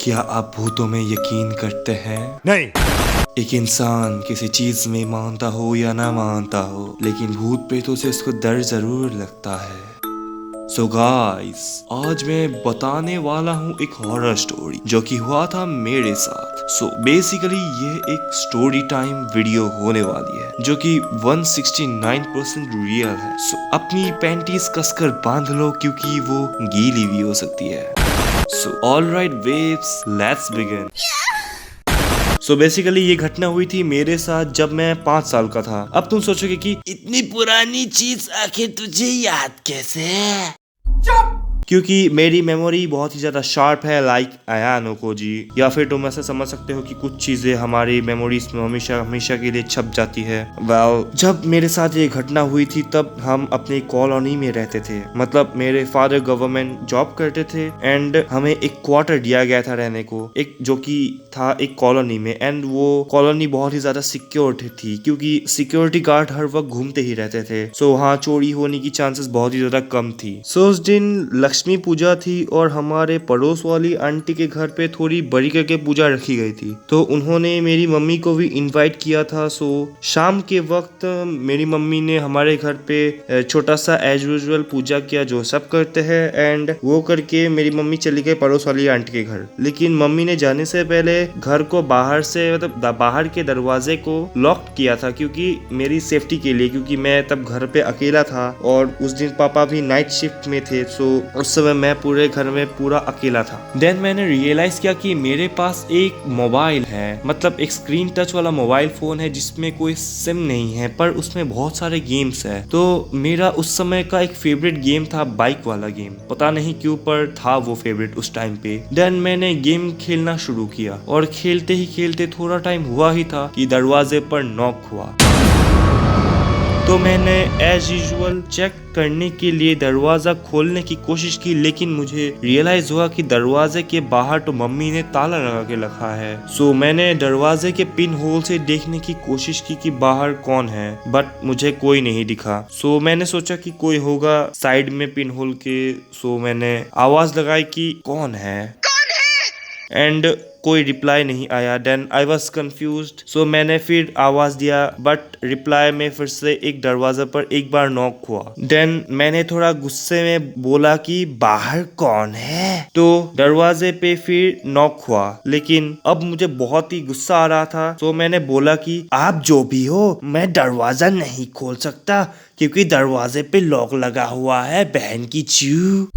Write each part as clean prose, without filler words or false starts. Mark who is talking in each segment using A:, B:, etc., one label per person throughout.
A: क्या आप भूतों में यकीन करते हैं?
B: नहीं।
A: एक इंसान किसी चीज में मानता हो या ना मानता हो, लेकिन भूत प्रेतों से उसको डर जरूर लगता है। सो गाइस, आज मैं बताने वाला हूँ एक हॉरर स्टोरी जो कि हुआ था मेरे साथ। सो बेसिकली ये एक स्टोरी टाइम वीडियो होने वाली है जो कि 169% रियल है। सो अपनी पैंटीज कसकर बांध लो क्योंकि वो गीली भी हो सकती है। So alright waves, let's begin. So basically ये घटना हुई थी मेरे साथ जब मैं 5 साल का था। अब तुम सोचोगे कि इतनी पुरानी चीज आखिर तुझे याद कैसे है? क्योंकि मेरी मेमोरी बहुत ही ज्यादा शार्प है, लाइक अयानो को जी। या फिर तुम ऐसा समझ सकते हो कि कुछ चीजें हमारी मेमोरीज में हमेशा हमेशा के लिए छप जाती है। जब मेरे साथ ये घटना हुई थी तब हम अपने कॉलोनी में रहते थे। मतलब मेरे फादर गवर्नमेंट जॉब करते थे एंड हमें एक क्वार्टर दिया गया था रहने को, एक जो कि था एक कॉलोनी में। एंड वो कॉलोनी बहुत ही ज्यादा सिक्योर थी क्योंकि सिक्योरिटी गार्ड हर वक्त घूमते ही रहते थे। सो वहाँ चोरी होने की चांसेस बहुत ही ज्यादा कम थी। सो उस दिन लक्ष्मी पूजा थी और हमारे पड़ोस वाली आंटी के घर पे थोड़ी बड़ी करके पूजा रखी गई थी, तो उन्होंने मेरी मम्मी को भी इनवाइट किया था। सो शाम के वक्त मेरी मम्मी ने हमारे घर पे छोटा सा एज यूजुअल पूजा किया जो सब करते हैं। एंड वो करके मेरी मम्मी चली गई पड़ोस वाली आंटी के घर। लेकिन मम्मी ने जाने से पहले घर को बाहर से मतलब बाहर के दरवाजे को लॉक किया था क्योंकि मेरी सेफ्टी के लिए, क्योंकि मैं तब घर पे अकेला था और उस दिन पापा भी नाइट शिफ्ट में थे। सो उस समय मैं पूरे घर में पूरा अकेला था। देन मैंने रियलाइज किया कि मेरे पास एक मोबाइल है, मतलब एक स्क्रीन टच वाला मोबाइल फोन है जिसमें कोई सिम नहीं है पर उसमें बहुत सारे गेम्स है। तो मेरा उस समय का एक फेवरेट गेम था बाइक वाला गेम, पता नहीं क्यों पर था वो फेवरेट उस टाइम पे। देन मैंने गेम खेलना शुरू किया और खेलते ही खेलते थोड़ा टाइम हुआ ही था कि दरवाजे पर नॉक हुआ। तो मैंने एज यूजुअल चेक करने के लिए दरवाजा खोलने की कोशिश की, लेकिन मुझे रियलाइज हुआ कि दरवाजे के बाहर तो मम्मी ने ताला लगा के रखा है। सो मैंने दरवाजे के पिन होल से देखने की कोशिश की कि बाहर कौन है, बट मुझे कोई नहीं दिखा। सो मैंने सोचा कि कोई होगा साइड में पिन होल के। सो मैंने आवाज लगाई कि कौन है, एंड कोई रिप्लाई नहीं आया। Then I was confused. So मैंने फिर आवाज दिया बट रिप्लाई में फिर से एक दरवाजा पर एक बार नॉक हुआ। देन मैंने थोड़ा गुस्से में बोला कि बाहर कौन है, तो दरवाजे पे फिर नॉक हुआ। लेकिन अब मुझे बहुत ही गुस्सा आ रहा था, तो मैंने बोला कि आप जो भी हो, मैं दरवाजा नहीं खोल सकता क्योंकि दरवाजे पे लॉक लगा हुआ है, बहन की चू।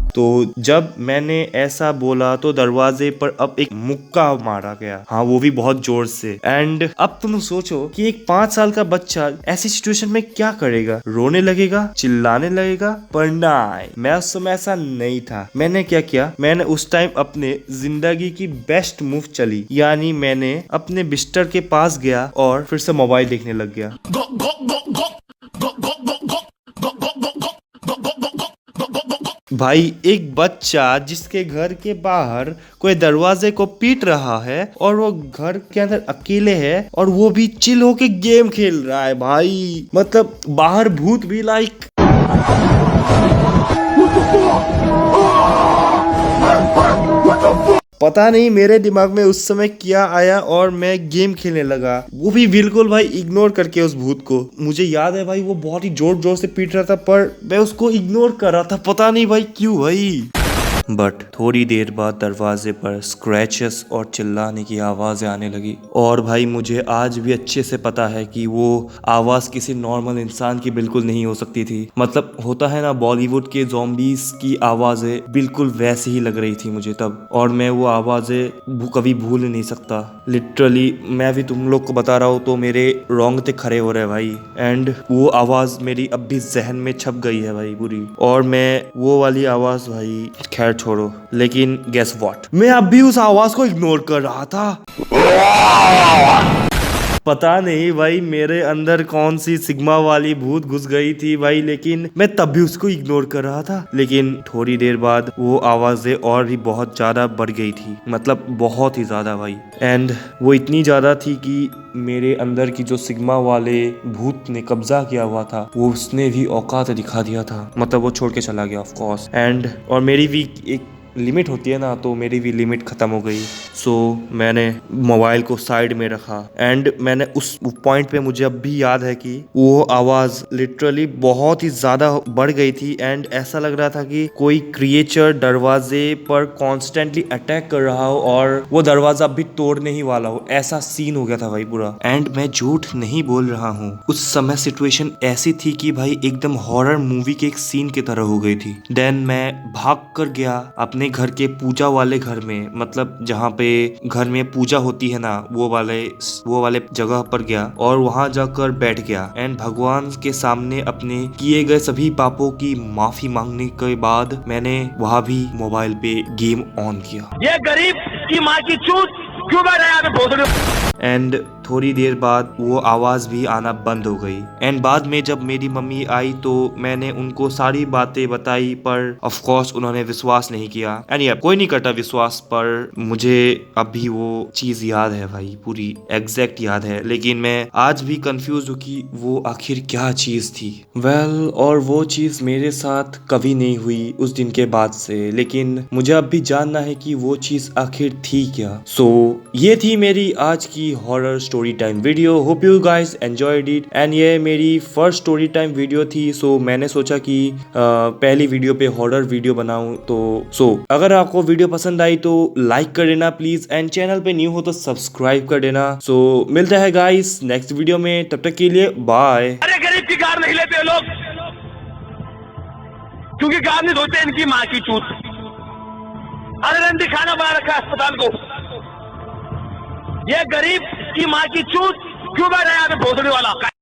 A: तो जब मैंने ऐसा बोला तो दरवाजे पर अब एक मुक्का मारा गया, हाँ वो भी बहुत जोर से। एंड अब तुम सोचो कि एक 5 साल का बच्चा ऐसी सिचुएशन में क्या करेगा, रोने लगेगा, चिल्लाने लगेगा? पर नहीं, मैं उस समय ऐसा नहीं था। मैंने क्या किया, मैंने उस टाइम अपने जिंदगी की बेस्ट मूव चली, यानी मैंने अपने बिस्तर के पास गया और फिर से मोबाइल देखने लग गया। भाई एक बच्चा जिसके घर के बाहर कोई दरवाजे को पीट रहा है और वो घर के अंदर अकेले है और वो भी चिल होके गेम खेल रहा है भाई, मतलब बाहर भूत भी लाइक। पता नहीं मेरे दिमाग में उस समय क्या आया और मैं गेम खेलने लगा, वो भी बिल्कुल भाई इग्नोर करके उस भूत को। मुझे याद है भाई वो बहुत ही जोर जोर से पीट रहा था पर मैं उसको इग्नोर कर रहा था, पता नहीं भाई क्यों भाई। बट थोड़ी देर बाद दरवाजे पर स्क्रैचेस और चिल्लाने की आवाजें आने लगी और भाई मुझे आज भी अच्छे से पता है कि वो आवाज किसी नॉर्मल इंसान की बिल्कुल नहीं हो सकती थी। मतलब होता है ना बॉलीवुड के ज़ॉम्बीज की आवाजें, बिल्कुल वैसी ही लग रही थी मुझे तब, और मैं वो आवाजें कभी भूल नहीं सकता। लिटरली मैं भी तुम लोग को बता रहा हूँ तो मेरे रोंगटे खड़े हो रहे हैं भाई। एंड वो आवाज मेरी अब भी जहन में छप गई है भाई पूरी, और मैं वो वाली आवाज भाई खैर छोड़ो। लेकिन गेस व्हाट, मैं अब भी उस आवाज को इग्नोर कर रहा था। पता नहीं भाई मेरे अंदर कौन सी सिग्मा वाली भूत घुस गई थी भाई, लेकिन मैं तब भी उसको इग्नोर कर रहा था। लेकिन थोड़ी देर बाद वो आवाजें और भी बहुत ज्यादा बढ़ गई थी, मतलब बहुत ही ज्यादा भाई। एंड वो इतनी ज्यादा थी कि मेरे अंदर की जो सिग्मा वाले भूत ने कब्जा किया हुआ था वो उसने भी औकात दिखा दिया था, मतलब वो छोड़ के चला गया ऑफ कोर्स। एंड और मेरी भी एक लिमिट होती है ना, तो मेरी भी लिमिट खत्म हो गई। सो मैंने मोबाइल को साइड में रखा एंड मैंने उस पॉइंट पे मुझे अब भी याद है कि वो आवाज लिटरली बहुत ही ज्यादा बढ़ गई थी एंड ऐसा लग रहा था कि कोई क्रिएचर दरवाजे पर कॉन्स्टेंटली अटैक कर रहा हो और वो दरवाजा अब भी तोड़ने ही वाला हो, ऐसा सीन हो गया था भाई पूरा। एंड मैं झूठ नहीं बोल रहा हूँ, उस समय सिचुएशन ऐसी थी कि भाई एकदम हॉरर मूवी के एक सीन की तरह हो गई थी। देन मैं भाग कर गया अपने घर के पूजा वाले घर में, मतलब जहाँ पे घर में पूजा होती है ना, वो वाले जगह पर गया और वहां जाकर बैठ गया एंड भगवान के सामने अपने किए गए सभी पापों की माफी मांगने के बाद मैंने वहां भी मोबाइल पे गेम ऑन किया।
B: ये गरीब की माँ की चूत क्यों बैठा है यहाँ पे भोसड़ी।
A: एंड थोड़ी देर बाद वो आवाज भी आना बंद हो गई एंड बाद में जब मेरी मम्मी आई तो मैंने उनको सारी बातें बताई, पर ऑफ कोर्स उन्होंने विश्वास नहीं किया। एंड कोई नहीं करता विश्वास, पर मुझे अभी वो चीज याद है भाई, पूरी एग्जैक्ट याद है, लेकिन मैं आज भी कंफ्यूज हूँ कि वो आखिर क्या चीज थी। वेल, और वो चीज मेरे साथ कभी नहीं हुई उस दिन के बाद से, लेकिन मुझे अब भी जानना है कि वो चीज आखिर थी क्या। सो ये थी मेरी आज की horror story time video. Hope you guys enjoyed it and ये मेरी फर्स्ट स्टोरी टाइम वीडियो थी। सो मैंने सोचा कि पहली वीडियो पे हॉरर वीडियो बनाऊं। तो अगर आपको वीडियो पसंद आई तो लाइक कर देना प्लीज एंड चैनल पे न्यू हो तो सब्सक्राइब कर देना। सो मिलते हैं गाइस नेक्स्ट वीडियो में, तब तक के लिए बाय।
B: अरे गरीब की कार नहीं लेते लोग, क्योंकि कार नहीं धोते इनकी माँ की चूत। अरे दिखाना बना रखा है अस्पताल को। ये गरीब की माँ की चूत क्यों बैठा है यहाँ पे भोसड़ी वाला।